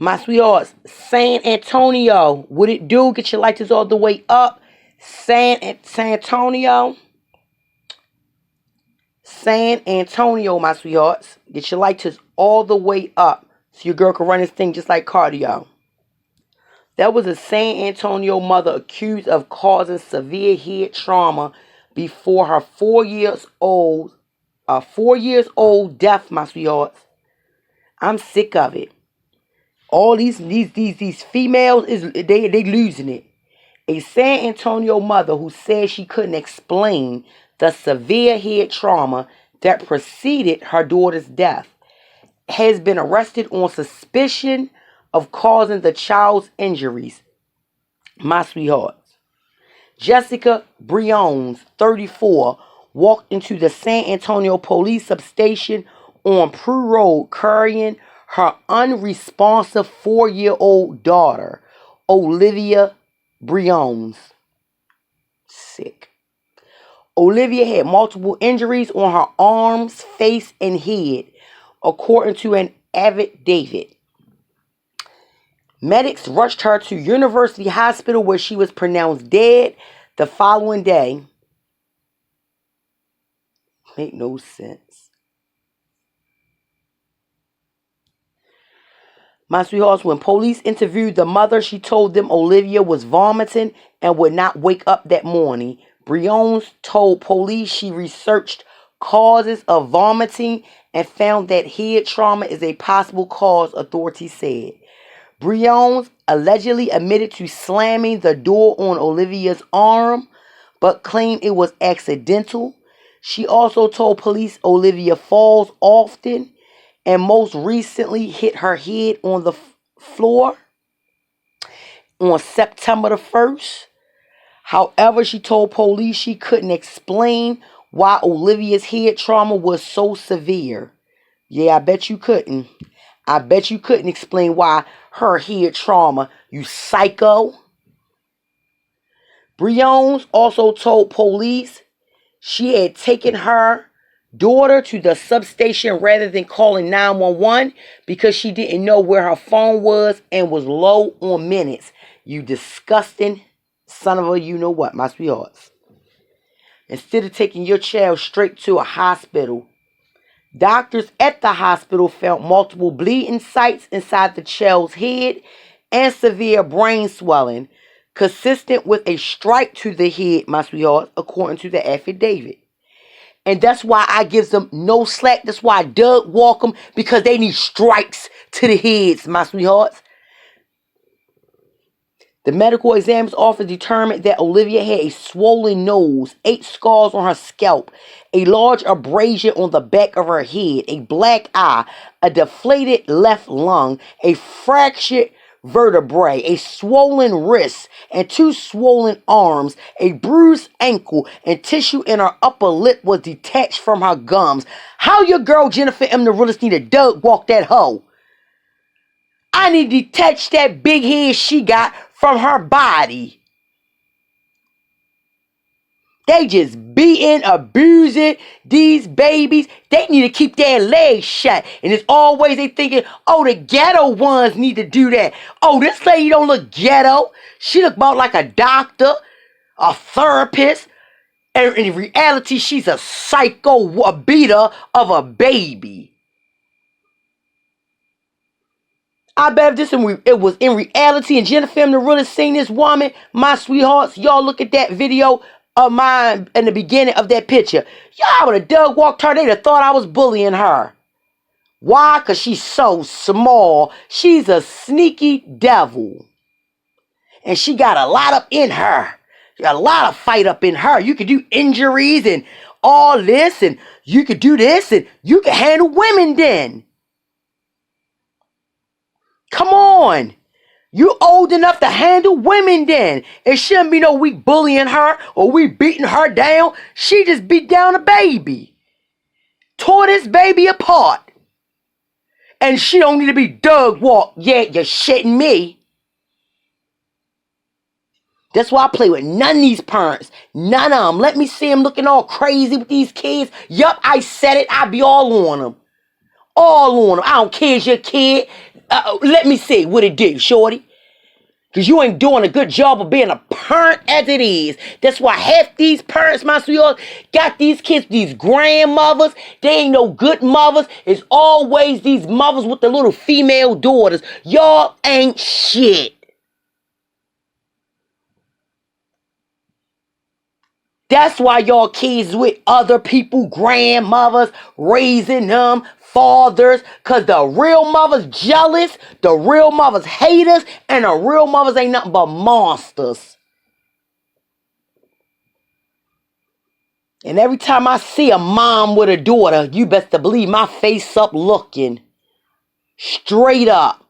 My sweethearts, San Antonio. What it do? Get your lighters all the way up. San Antonio. San Antonio, my sweethearts. Get your lighters all the way up so your girl can run this thing just like cardio. That was a San Antonio mother accused of causing severe head trauma before her 4 years old death, my sweethearts. I'm sick of it. All these females they losing it. A San Antonio mother who said she couldn't explain the severe head trauma that preceded her daughter's death has been arrested on suspicion of causing the child's injuries. My sweethearts. Jessica Briones, 34, walked into the San Antonio police substation on Prue Road carrying her unresponsive 4-year-old daughter, Olivia Briones. Sick. Olivia had multiple injuries on her arms, face, and head, according to an affidavit. Medics rushed her to University Hospital where she was pronounced dead the following day. Make no sense. My sweethearts, when police interviewed the mother, she told them Olivia was vomiting and would not wake up that morning. Briones told police she researched causes of vomiting and found that head trauma is a possible cause, authorities said. Briones allegedly admitted to slamming the door on Olivia's arm, but claimed it was accidental. She also told police Olivia falls often and most recently hit her head on the floor on September the 1st. However, she told police she couldn't explain why Olivia's head trauma was so severe. Yeah, I bet you couldn't. I bet you couldn't explain why her head trauma, you psycho. Briones also told police she had taken her daughter to the substation rather than calling 911 because she didn't know where her phone was and was low on minutes. You disgusting son of a you-know-what, my sweethearts. Instead of taking your child straight to a hospital, doctors at the hospital found multiple bleeding sites inside the child's head and severe brain swelling, consistent with a strike to the head, my sweethearts, according to the affidavit. And that's why I give them no slack. That's why I Doug walk them, because they need strikes to the heads, my sweethearts. The medical examiner's office determined that Olivia had a swollen nose, 8 scars on her scalp, a large abrasion on the back of her head, a black eye, a deflated left lung, a fractured vertebrae, a swollen wrist, and 2 swollen arms, a bruised ankle, and tissue in her upper lip was detached from her gums. How your girl Jennifer MDarealest need to Doug walk that hoe? I need to detach that big head she got from her body. They just beating, abusing these babies. They need to keep their legs shut. And it's always they thinking, oh, the ghetto ones need to do that. Oh, this lady don't look ghetto. She look about like a doctor, a therapist. And in reality, she's a psycho, a beater of a baby. I bet if it was in reality and Jennifer MDarealest seen this woman, my sweethearts, y'all look at that video of mine in the beginning of that picture. Y'all would have Doug walked her. They'd have thought I was bullying her. Why? Because she's so small. She's a sneaky devil. And she got a lot up in her. She got a lot of fight up in her. You could do injuries and all this, and you could do this, and you could handle women then. Come on. You old enough to handle women then. It shouldn't be no we bullying her or we beating her down. She just beat down a baby. Tore this baby apart. And she don't need to be Doug walked. Yeah, you're shitting me. That's why I play with none of these parents. None of them. Let me see them looking all crazy with these kids. Yup, I said it. I be all on them. All on them. I don't care if your kid Let me see what it did, shorty. Because you ain't doing a good job of being a parent as it is. That's why half these parents, my sweethearts, got these kids, these grandmothers. They ain't no good mothers. It's always these mothers with the little female daughters. Y'all ain't shit. That's why y'all kids with other people, grandmothers, raising them, fathers, because the real mothers jealous, the real mothers haters, and the real mothers ain't nothing but monsters. And every time I see a mom with a daughter, you best to believe my face up looking. Straight up.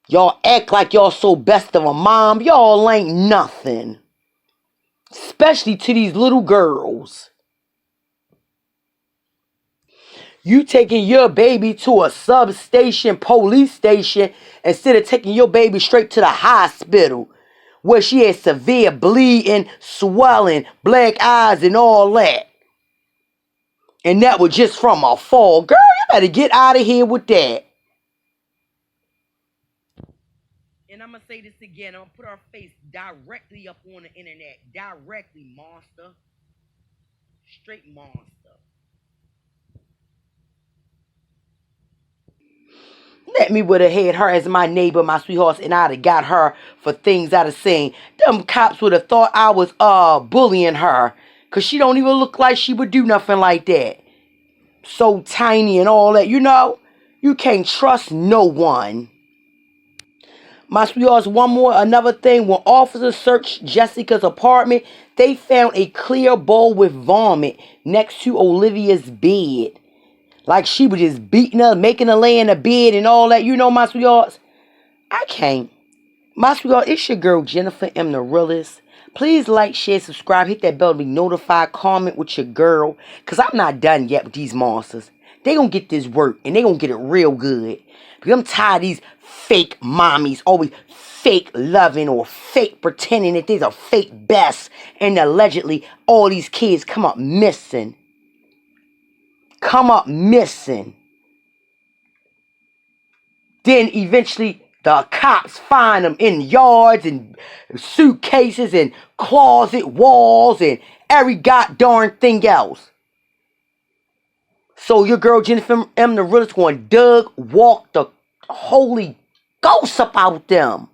Y'all act like y'all so best of a mom. Y'all ain't nothing. Especially to these little girls. You taking your baby to a substation, police station, instead of taking your baby straight to the hospital, where she had severe bleeding, swelling, black eyes, and all that. And that was just from a fall. Girl, you better get out of here with that. And I'm going to say this again. I'm going to put our face directly up on the internet. Directly, monster. Straight monster. Let me would have had her as my neighbor, my sweethearts, and I'd have got her for things I'd have seen. Them cops would have thought I was bullying her. Because she don't even look like she would do nothing like that. So tiny and all that, you know. You can't trust no one. My sweethearts, another thing. When officers searched Jessica's apartment, they found a clear bowl with vomit next to Olivia's bed. Like she was just beating her, making her lay in the bed and all that. You know, my sweethearts, I can't. My sweetheart, it's your girl, Jennifer Realest. Please like, share, subscribe, hit that bell to be notified, comment with your girl. Because I'm not done yet with these monsters. They gonna get this work, and they gonna get it real good. Because I'm tired of these fake mommies, always fake loving or fake pretending that they's a fake best. And allegedly, all these kids come up missing. Then eventually the cops find them in yards and suitcases and closet walls and every goddamn thing else. So your girl Jennifer the realest going to walk the Holy Ghost up out them.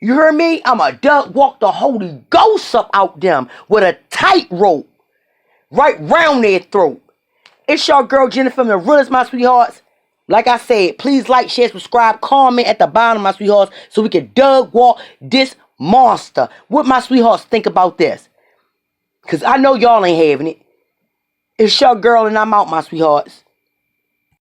You heard me? I'm a walk the Holy Ghost up out them with a tight rope right round their throat. It's your girl Jennifer the realest, my sweethearts. Like I said, please like, share, subscribe, comment at the bottom, my sweethearts, so we can walk this monster. What my sweethearts think about this? Because I know y'all ain't having it. It's your girl and I'm out, my sweethearts.